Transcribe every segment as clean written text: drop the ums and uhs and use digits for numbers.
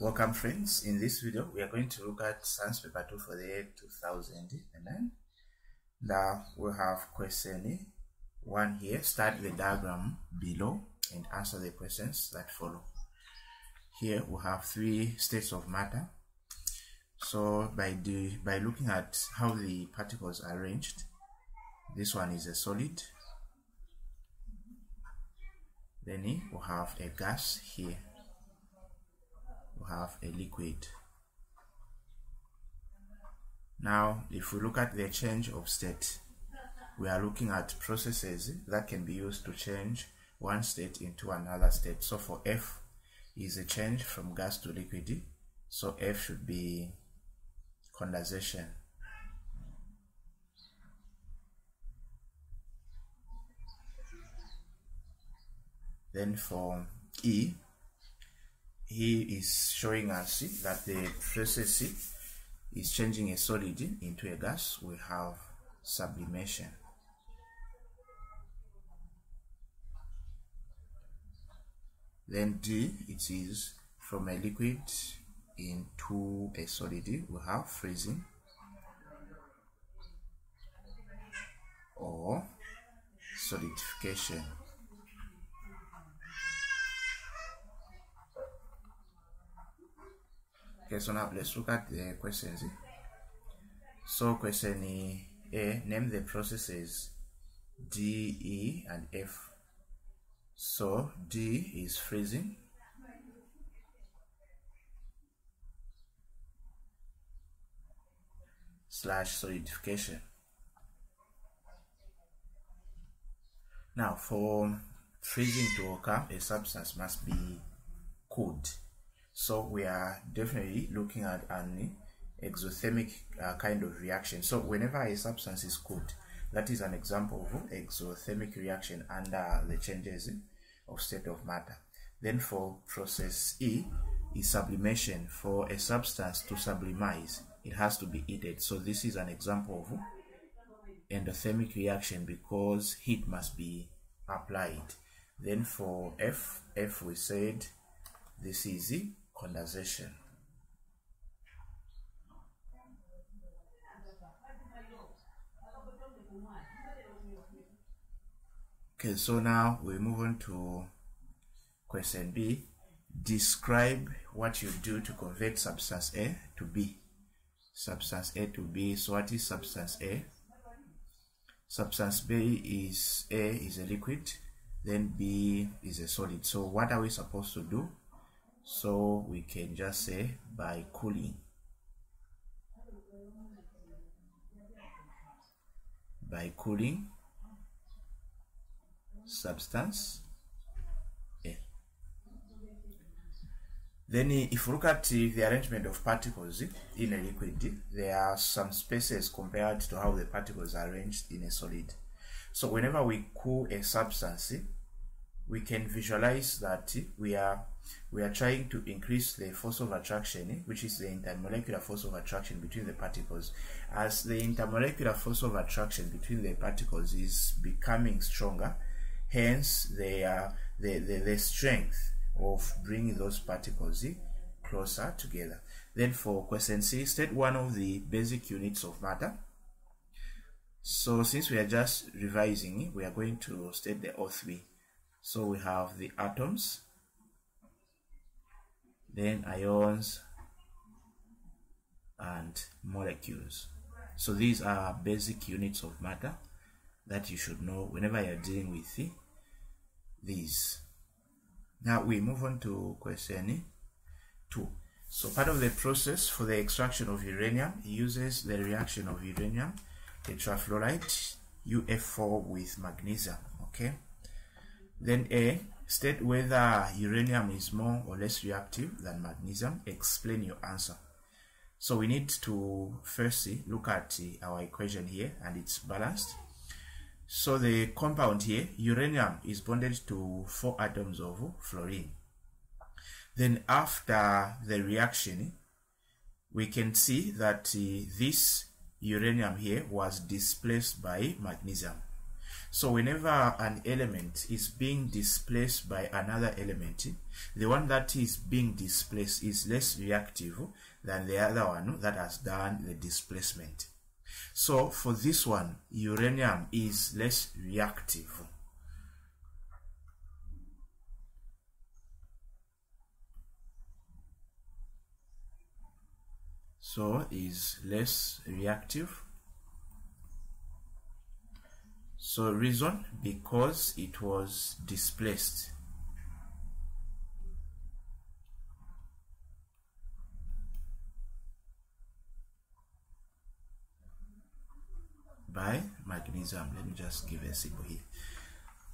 Welcome friends. In this video we are going to look at science paper 2 for the year 2009. Now we have question 1 here. Start the diagram below and answer the questions that follow. Here we have 3 states of matter. So by looking at how the particles are arranged, this one is a solid. Then we have a gas here. We have a liquid. Now if we look at the change of state, we are looking at processes that can be used to change one state into another state. So for F is a change from gas to liquid, so F should be condensation. Then for E, he is showing us that the process is changing a solid into a gas. We have sublimation. Then D, it is from a liquid into a solid. We have freezing or solidification. Okay, so now let's look at the questions. So question A, name the processes D, E, and F. So D is freezing, / solidification. Now for freezing to occur, a substance must be cooled. So we are definitely looking at an exothermic kind of reaction. So whenever a substance is cooled, that is an example of exothermic reaction under the changes of state of matter. Then for process E is sublimation. For a substance to sublimize, it has to be heated. So this is an example of endothermic reaction because heat must be applied. Then for F we said this is condensation. Okay, so now we move on to question B. Describe what you do to convert substance A to B. Substance A to B. So what is substance A? Substance B is A is a liquid, then B is a solid. So what are we supposed to do? So we can just say by cooling. By cooling substance A. Then if you look at the arrangement of particles in a liquid, there are some spaces compared to how the particles are arranged in a solid. So whenever we cool a substance, we can visualize that we are trying to increase the force of attraction, which is the intermolecular force of attraction between the particles. As the intermolecular force of attraction between the particles is becoming stronger, hence the strength of bringing those particles closer together. Then for question C, state one of the basic units of matter. So since we are just revising, we are going to state the O3. So we have the atoms, then ions and molecules. So these are basic units of matter that you should know whenever you're dealing with these. Now we move on to question 2. So part of the process for the extraction of uranium uses the reaction of uranium tetrafluoride UF4 with magnesium. Okay. Then A, state whether uranium is more or less reactive than magnesium. Explain your answer. So we need to firstly look at our equation here, and it's balanced. So the compound here, uranium, is bonded to 4 atoms of fluorine. Then after the reaction, we can see that this uranium here was displaced by magnesium. So whenever an element is being displaced by another element, the one that is being displaced is less reactive than the other one that has done the displacement. So for this one, uranium is less reactive. So is less reactive. So reason, because it was displaced. By magnesium. Let me just give a symbol here.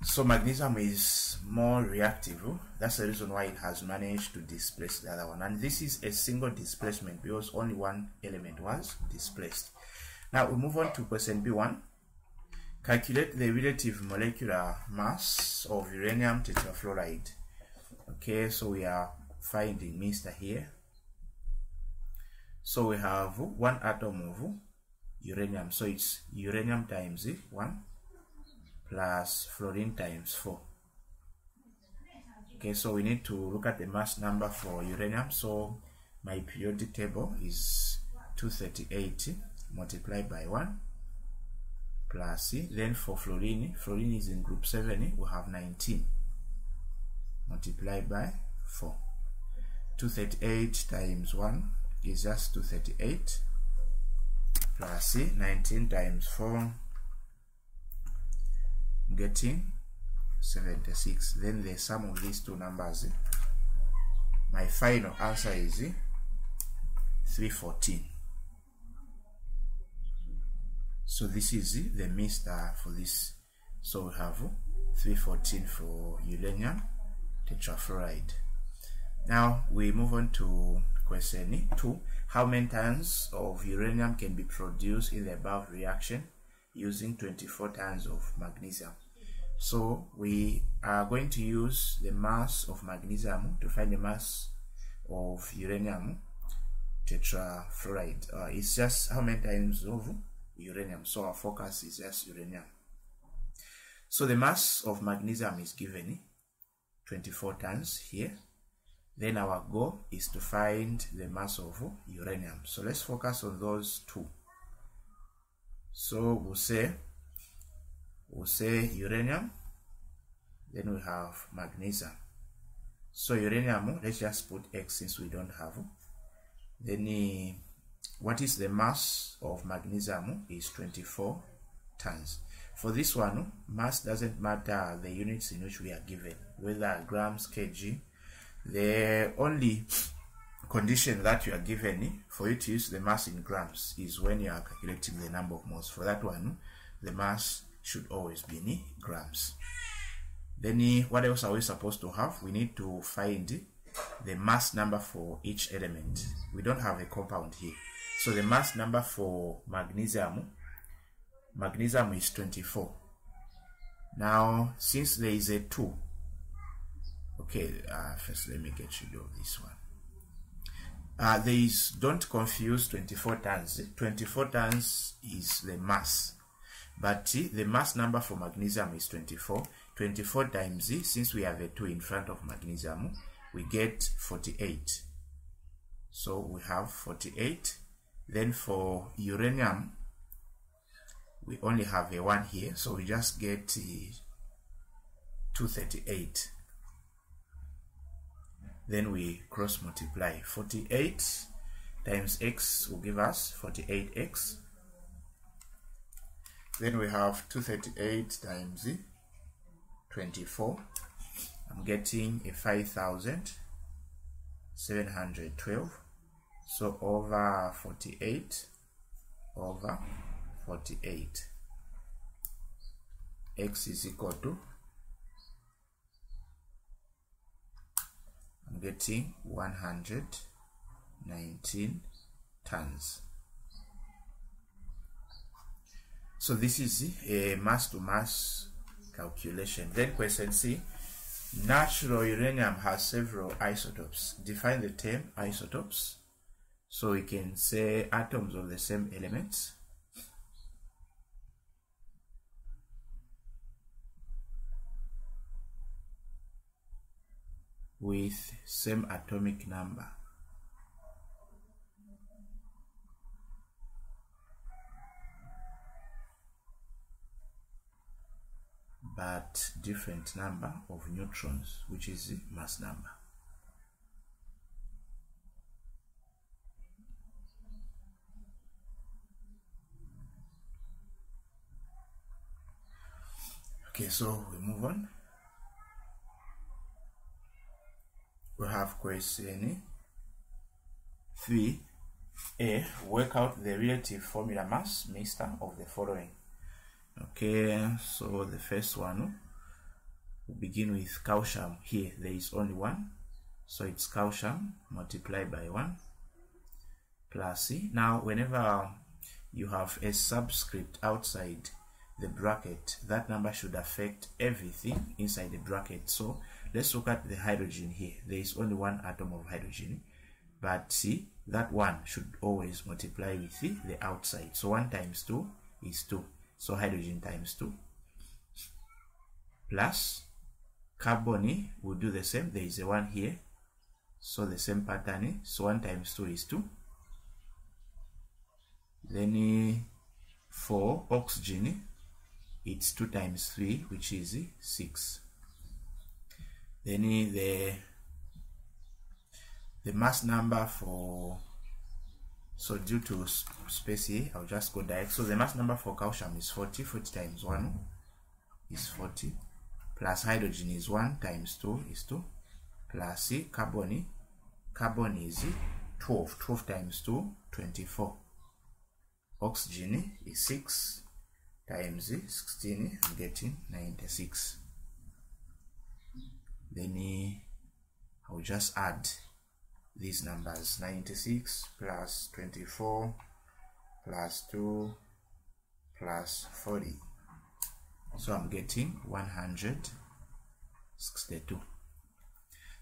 So magnesium is more reactive. That's the reason why it has managed to displace the other one. And this is a single displacement because only one element was displaced. Now we move on to question B1. Calculate the relative molecular mass of uranium tetrafluoride. Okay, so we are finding Mr. here. So we have one atom of uranium. So it's uranium times 1 plus fluorine times 4. Okay, so we need to look at the mass number for uranium. So my periodic table is 238 multiplied by 1 plus then for fluorine is in group 7, we have 19 multiplied by 4. 238 times 1 is just 238 plus 19 times 4, getting 76. Then the sum of these two numbers, my final answer is 314. So this is the Mr. for this. So we have 314 for uranium tetrafluoride. Now we move on to question 2. How many tons of uranium can be produced in the above reaction using 24 tons of magnesium? So we are going to use the mass of magnesium to find the mass of uranium tetrafluoride. It's just how many times of uranium. So our focus is just uranium. So the mass of magnesium is given 24 tons here. Then our goal is to find the mass of uranium. So let's focus on those two. So we'll say uranium, then we have magnesium. So uranium, let's just put X since we don't have. Then what is the mass of magnesium is 24 tons. For this one, mass doesn't matter the units in which we are given, whether grams, kg. The only condition that you are given for you to use the mass in grams is when you are calculating the number of moles. For that one, the mass should always be in grams. Then what else are we supposed to have? We need to find the mass number for each element. We don't have a compound here. So the mass number for magnesium is 24. Now, since there is a 2, okay, first let me get rid of this one. Don't confuse 24 tons. 24 tons is the mass, but the mass number for magnesium is 24. 24 times, since we have a 2 in front of magnesium, we get 48. So we have 48. Then for uranium, we only have a 1 here, so we just get 238. Then we cross multiply. 48 times x will give us 48x. Then we have 238 times 24. I'm getting a 5,712. So over 48 over 48. X is equal to, I'm getting 119 tons. So this is a mass to mass calculation. Then question C, natural uranium has several isotopes. Define the term isotopes. So we can say atoms of the same elements. with same atomic number, but different number of neutrons, which is the mass number. Okay, so we move on. We have question 3a. Work out the relative formula mass mixture of the following. Okay, so the first one, we begin with calcium. Here there is only one, so it's calcium multiplied by 1 plus C. Now whenever you have a subscript outside the bracket, that number should affect everything inside the bracket. So let's look at the hydrogen here. There is only one atom of hydrogen, but see, that one should always multiply with the outside. So 1 times 2 is 2. So hydrogen times 2 plus carbon will do the same. There is a 1 here, so the same pattern. So 1 times 2 is 2. Then for oxygen, it's 2 times 3, which is 6. Then the mass number for, so due to space here, I'll just go direct. So the mass number for calcium is 40. 40 times 1 is 40, plus hydrogen is 1 times 2 is 2, plus carbon is 12. 12 times 2, 24. Oxygen is 6 times 16, I'm getting 96. Then I'll just add these numbers: 96 plus 24 plus 2 plus 40. So I'm getting 162.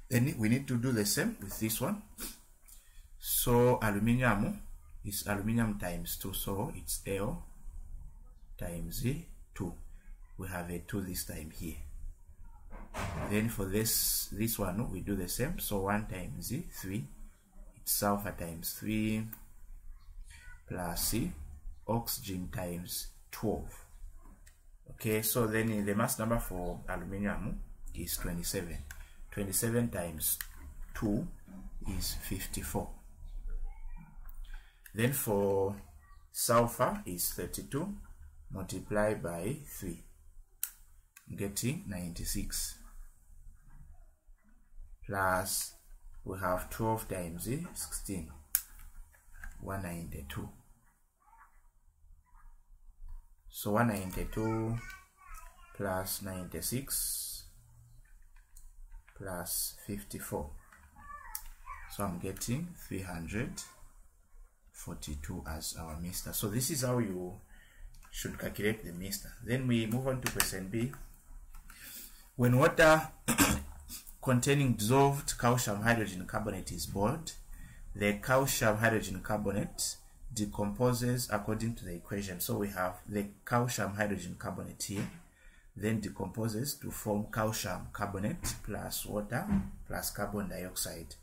Then we need to do the same with this one. So aluminium is aluminium times 2, so it's L times 2. We have a 2 this time here. Then for this one we do the same. So 1 times 3, it's sulfur times 3 plus oxygen times 12. Okay, so then the mass number for aluminium is 27. 27 times 2 is 54. Then for sulfur is 32 multiplied by 3, getting 96, plus we have 12 times 16, 192. So 192 plus 96 plus 54. So I'm getting 342 as our mixture. So this is how you should calculate the mixture. Then we move on to question B. When water containing dissolved calcium hydrogen carbonate is boiled, the calcium hydrogen carbonate decomposes according to the equation. So we have the calcium hydrogen carbonate here, then decomposes to form calcium carbonate plus water plus carbon dioxide.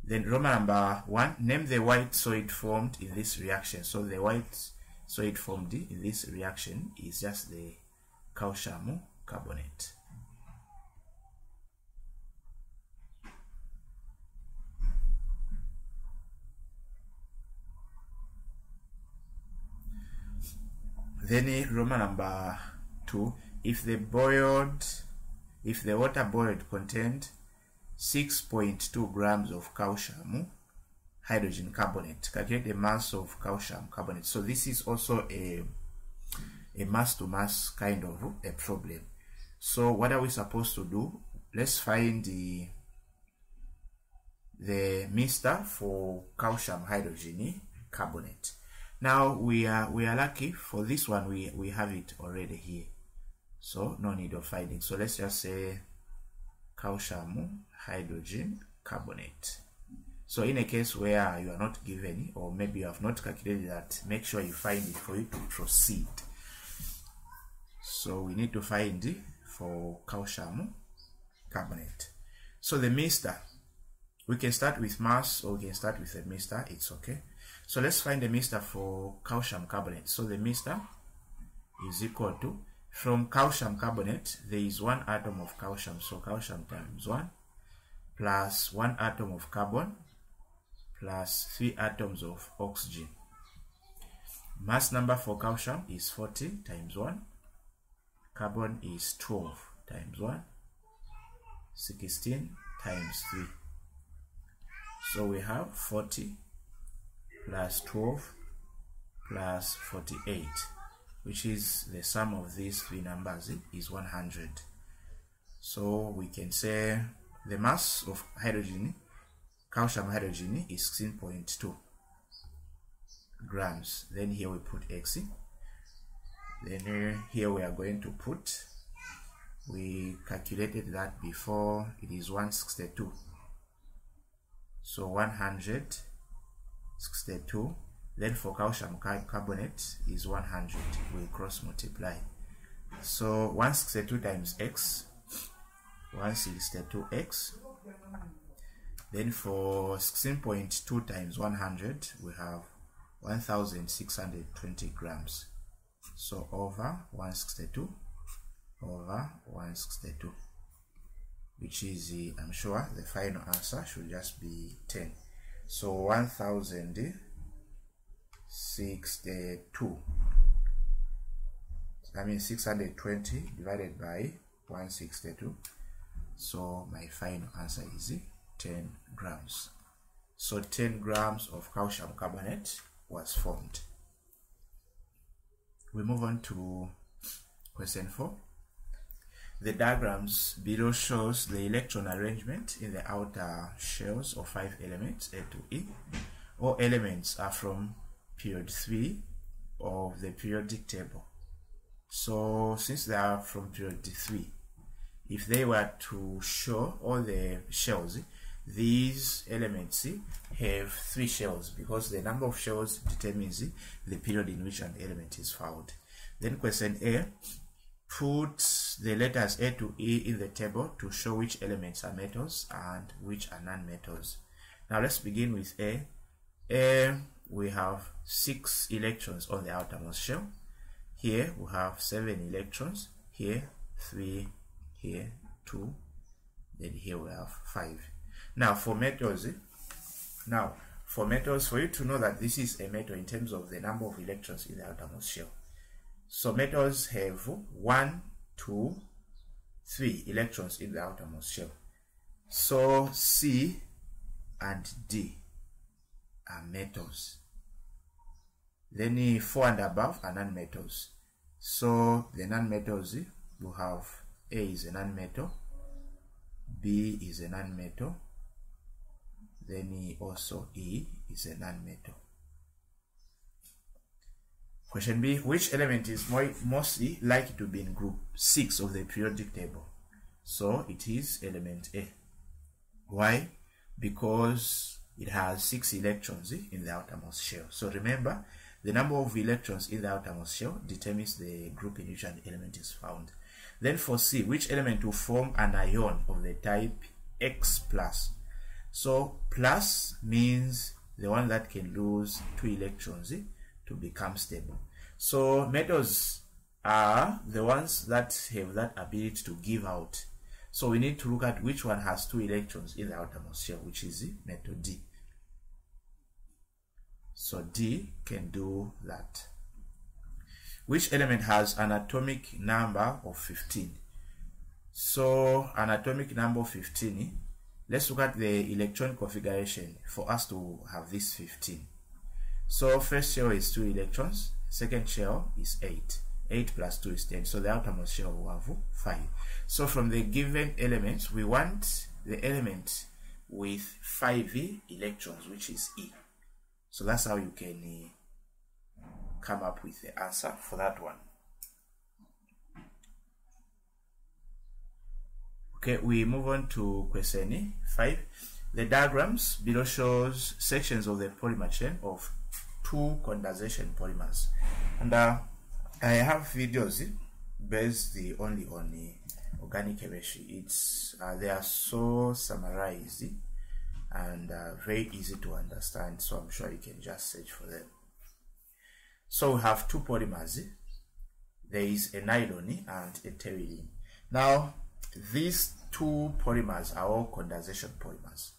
Then Roman number 1, name the white solid formed in this reaction. So the white solid formed in this reaction is just the calcium carbonate. Then Roman number 2, if the water boiled contained 6.2 grams of calcium hydrogen carbonate, calculate the mass of calcium carbonate. So this is also a mass to mass kind of a problem. So what are we supposed to do? Let's find the mixture for calcium hydrogen carbonate. Now we are lucky for this one, we have it already here, so no need of finding. So let's just say calcium hydrogen carbonate. So in a case where you are not given, or maybe you have not calculated that, make sure you find it for you to proceed. So we need to find it for calcium carbonate. So the mixture, we can start with mass or we can start with the mixture, it's okay. So let's find the mixture for calcium carbonate. So the mixture is equal to, from calcium carbonate, there is 1 atom of calcium, so calcium times 1, plus 1 atom of carbon, plus 3 atoms of oxygen. Mass number for calcium is 40 times 1, carbon is 12 times 1, 16 times 3. So we have 40 plus 12 plus 48, which is the sum of these three numbers is 100. So we can say the mass of hydrogen, calcium hydrogen, is 16.2 grams. Then here we put X. Then here we are going to put, we calculated that before, it is 162. So 162. Then for calcium carbonate is 100. We cross multiply. So 162 times X, 162X. Then for 16.2 times 100, we have 1620 grams. So over 162 over 162, which is, I'm sure the final answer should just be 10. So 1062, I mean 620 divided by 162. So my final answer is 10 grams. So 10 grams of calcium carbonate was formed. We move on to question 4. The diagrams below shows the electron arrangement in the outer shells of 5 elements A to E. All elements are from period 3 of the periodic table. So since they are from period 3, if they were to show all the shells, these elements have 3 shells, because the number of shells determines the period in which an element is found. Then question A, put the letters A to E in the table to show which elements are metals and which are non-metals. Now let's begin with A. A, we have 6 electrons on the outermost shell. Here we have 7 electrons. Here 3, here 2, then here we have 5. Now for metals, for you to know that this is a metal in terms of the number of electrons in the outermost shell. So metals have 1, 2, 3 electrons in the outermost shell. So C and D are metals. Then 4 and above are non-metals. So the non-metals, we have A is a non-metal, B is a non-metal, then also E is a non-metal. Question B, which element is mostly likely to be in group 6 of the periodic table? So it is element A. Why? Because it has 6 electrons in the outermost shell. So remember, the number of electrons in the outermost shell determines the group in which an element is found. Then for C, which element will form an ion of the type X plus? So plus means the one that can lose 2 electrons to become stable. So metals are the ones that have that ability to give out. So we need to look at which one has 2 electrons in the outermost shell, which is metal D. So D can do that. Which element has an atomic number of 15? So an atomic number of 15, let's look at the electron configuration for us to have this 15. So first shell is 2 electrons, second shell is 8. 8 plus 2 is 10. So the outermost shell will have 5. So from the given elements, we want the element with 5 electrons, which is E. So that's how you can come up with the answer for that one. Okay, we move on to question 5. The diagrams below shows sections of the polymer chain of 2 condensation polymers. And I have videos based only on organic chemistry. It's they are so summarized and very easy to understand, so I'm sure you can just search for them. So we have two polymers. There is a nylon and a terylene. Now these two polymers are all condensation polymers.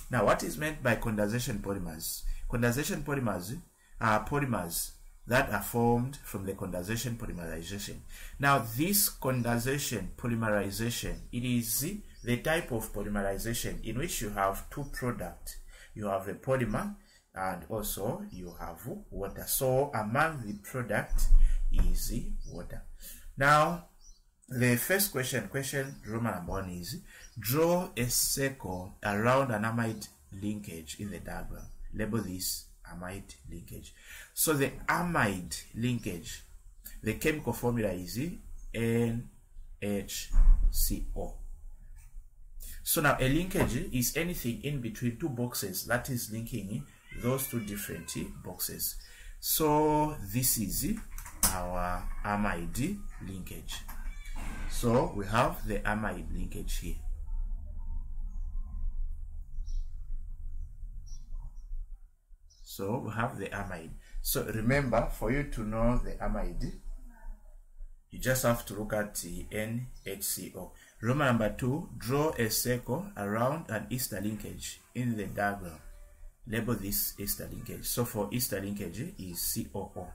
Now what is meant by condensation polymers? Condensation polymers are polymers that are formed from the condensation polymerization. Now this condensation polymerization, it is the type of polymerization in which you have two products. You have a polymer and also you have water. So among the product is water. Now the first question Roman number 1 is, draw a circle around an amide linkage in the diagram. Label this amide linkage. So the amide linkage, the chemical formula is NHCO. So now a linkage is anything in between two boxes that is linking those two different boxes. So this is our amide linkage. So we have the amide linkage here. So we have the amide. So remember, for you to know the amide, you just have to look at the NHCO. Roman number 2, draw a circle around an ester linkage in the diagram. Label this ester linkage. So for ester linkage is COO.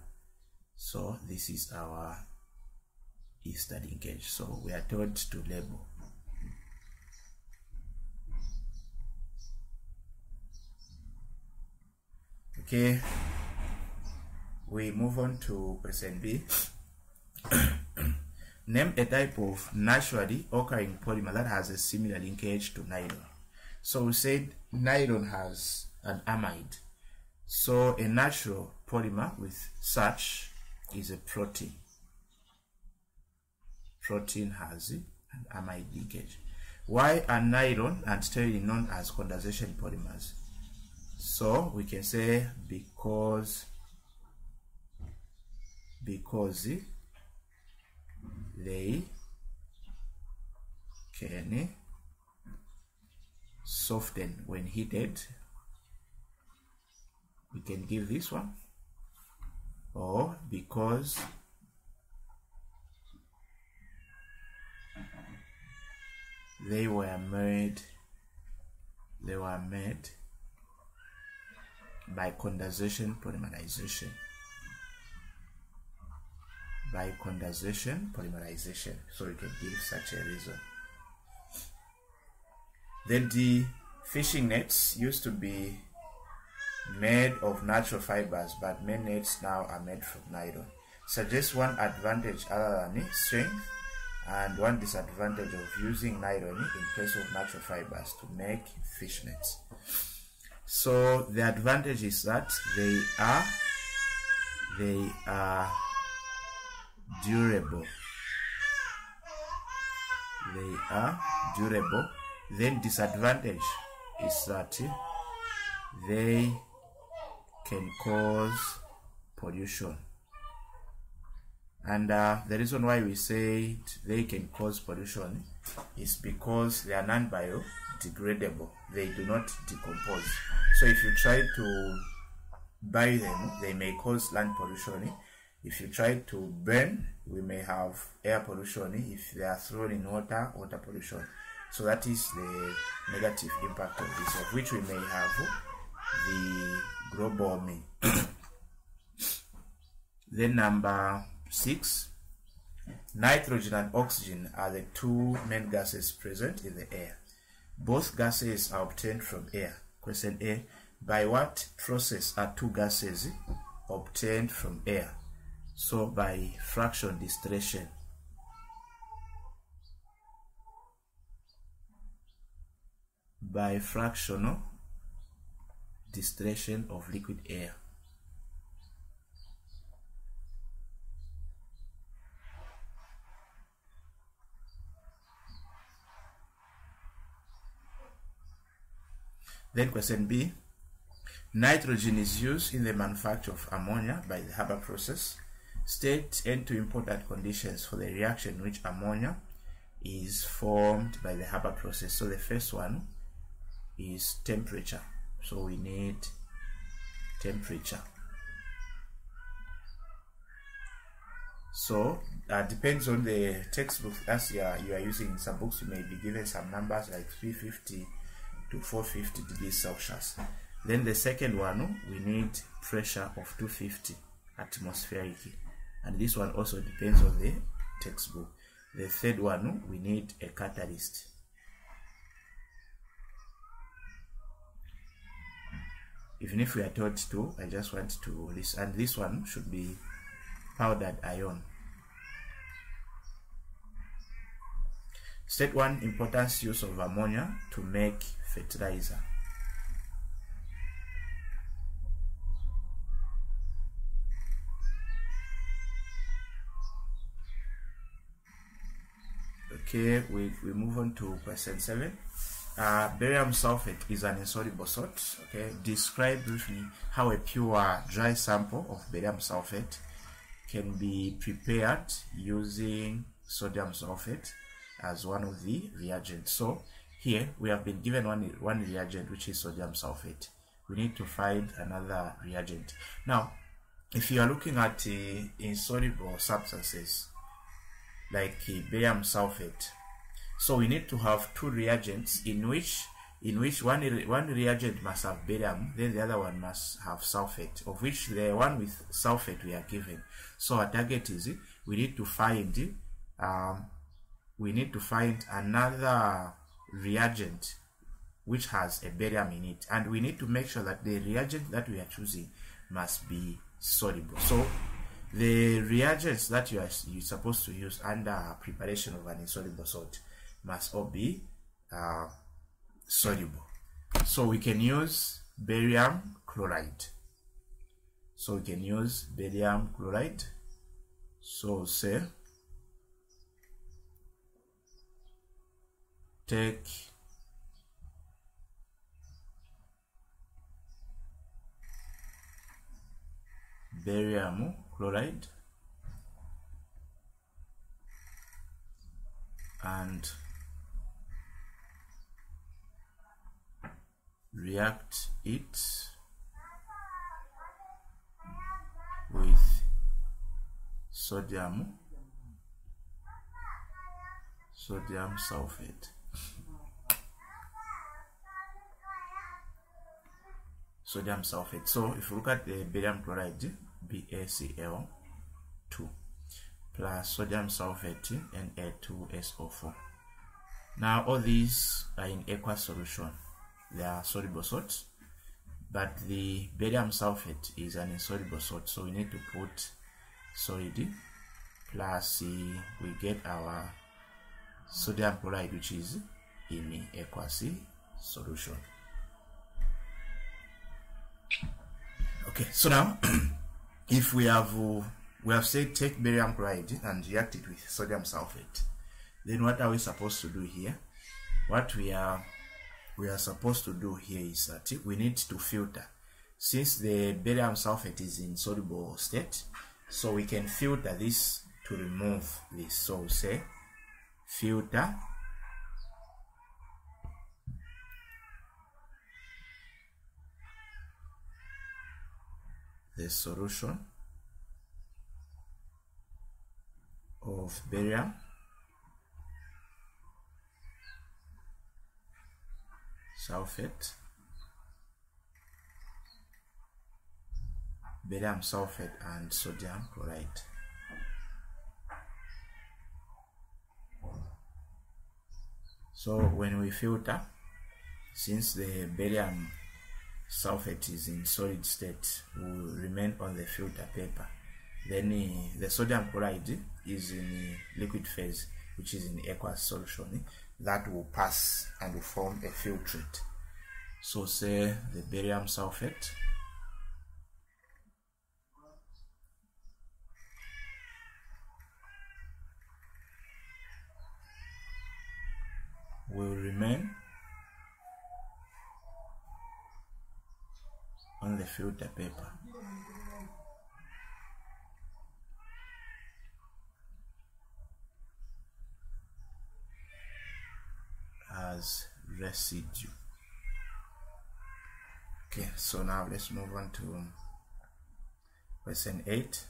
So this is our ester linkage. So we are told to label. Okay, we move on to question B. Name a type of naturally occurring polymer that has a similar linkage to nylon. So we said nylon has an amide. So a natural polymer with such is a protein. Protein has an amide linkage. Why are nylon and terylene known as condensation polymers? So we can say because they can soften when heated. We can give this one, or because they were made by condensation polymerization. By condensation polymerization. So we can give such a reason. Then the fishing nets used to be made of natural fibers, but many nets now are made from nylon. Suggest one advantage other than strength and one disadvantage of using nylon in place of natural fibers to make fish nets. So the advantage is that they are durable. They are durable. Then disadvantage is that they can cause pollution. And the reason why we say they can cause pollution is because they are non-biodegradable. They do not decompose. So if you try to bury them, they may cause land pollution. If you try to burn, we may have air pollution. If they are thrown in water, water pollution. So that is the negative impact of this, of which we may have the global warming. Then number 6, nitrogen and oxygen are the two main gases present in the air. Both gases are obtained from air. Question A, by what process are two gases obtained from air? So by fraction distillation. By fractional distillation of liquid air. Then question B, nitrogen is used in the manufacture of ammonia by the Haber process. State N2 important conditions for the reaction in which ammonia is formed by the Haber process. So the first one is temperature. So we need temperature. So depends on the textbook as you are using. In some books you may be given some numbers like 350 to 450 degrees Celsius. Then the second one, we need pressure of 250 atmospheric, and this one also depends on the textbook. The third one, we need a catalyst. Even if we are taught to, I just want to list, and this one should be powdered iron. State 1, importance use of ammonia to make fertilizer. Okay, we move on to question 7. Barium sulfate is an insoluble salt. Okay, describe briefly how a pure dry sample of barium sulfate can be prepared using sodium sulfate as one of the reagents. So here we have been given one reagent, which is sodium sulfate. We need to find another reagent. Now, if you are looking at insoluble substances like barium sulfate, so we need to have two reagents in which one reagent must have barium, then the other one must have sulfate, of which the one with sulfate we are given. So our target is we need to find another reagent which has a barium in it, and we need to make sure that the reagent that we are choosing must be soluble. So the reagents that you're supposed to use under preparation of an insoluble salt must all be soluble. So we can use barium chloride. So say take barium chloride and react it with sodium sulfate. So if you look at the barium chloride, BaCl2 plus sodium sulfate, Na2SO4. Now all these are in aqueous solution. They are soluble salts, but the barium sulfate is an insoluble salt, so we need to put solid plus we get our sodium chloride, which is in aqueous solution. Okay, so now if we have said take barium chloride and react it with sodium sulfate, then what are we supposed to do here? What we are supposed to do here is that we need to filter. Since the barium sulfate is in soluble state, so we can filter this to remove this. So we say filter the solution of barium sulfate, and sodium chloride. So when we filter, since the barium sulfate is in solid state, will remain on the filter paper. Then the sodium chloride is in liquid phase, which is in aqueous solution. That will pass and will form a filtrate. So say the barium sulfate will remain on the filter paper. residue. Okay, so now let's move on to question 8.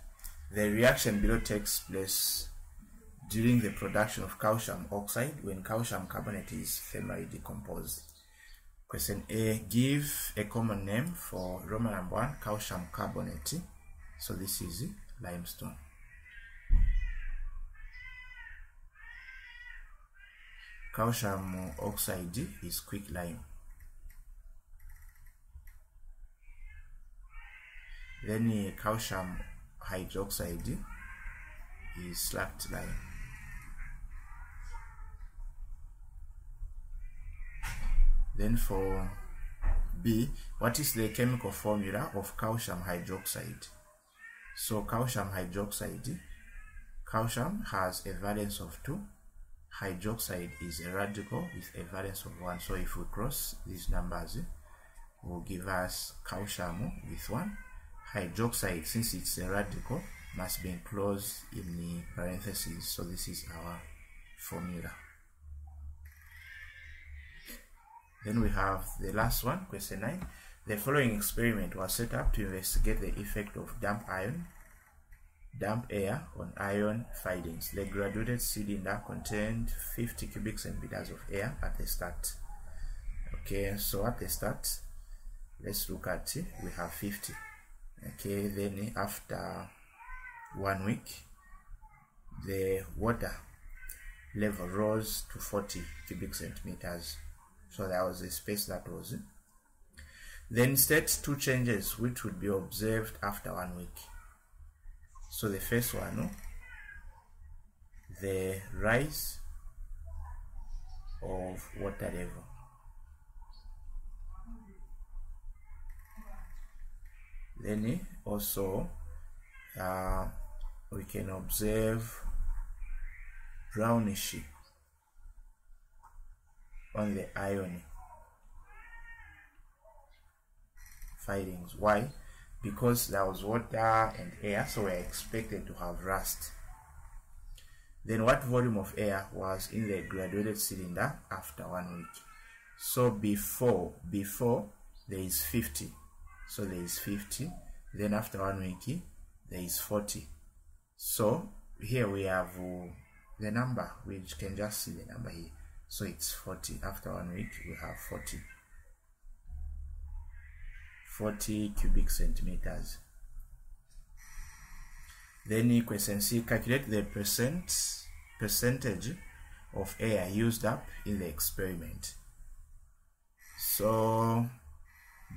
The reaction below takes place during the production of calcium oxide when calcium carbonate is thermally decomposed. Question A, give a common name for Roman number 1 calcium carbonate. So this is limestone. Calcium oxide is quicklime. Then calcium hydroxide is slacked lime. Then for B, what is the chemical formula of calcium hydroxide? So calcium hydroxide, calcium has a valence of 2, hydroxide is a radical with a valence of 1. So if we cross these numbers, will give us calcium with 1. Hydroxide, since it's a radical, must be enclosed in the parentheses. So this is our formula. Then we have the last one, question 9. The following experiment was set up to investigate the effect of damp air on iron findings. The graduated cylinder contained 50 cubic centimeters of air at the start. Okay, so at the start, let's look at it. We have 50. Okay, then after 1 week, the water level rose to 40 cubic centimeters. So that was the space that was in. Then state 2 changes which would be observed after 1 week. So the first one, the rise of water level. Then also we can observe brownish on the iron findings. Why? Because there was water and air, so we're expected to have rust. Then what volume of air was in the graduated cylinder after 1 week? So before there is 50, so there is 50. Then after 1 week there is 40. So here we have the number, which can just see the number here. So it's 40. After 1 week we have 40 cubic centimeters. Then question C, calculate the percentage of air used up in the experiment. So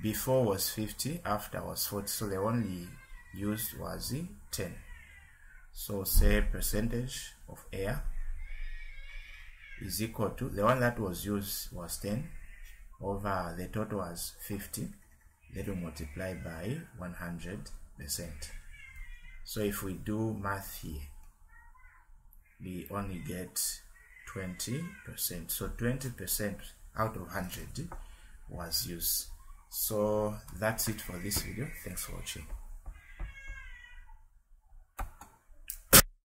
before was 50, after was 40, so the only used was 10. So say percentage of air is equal to, the one that was used was 10 over the total was 50. Then we multiply by 100%. So if we do math here, we only get 20%. So 20% out of 100 was used. So that's it for this video. Thanks for watching.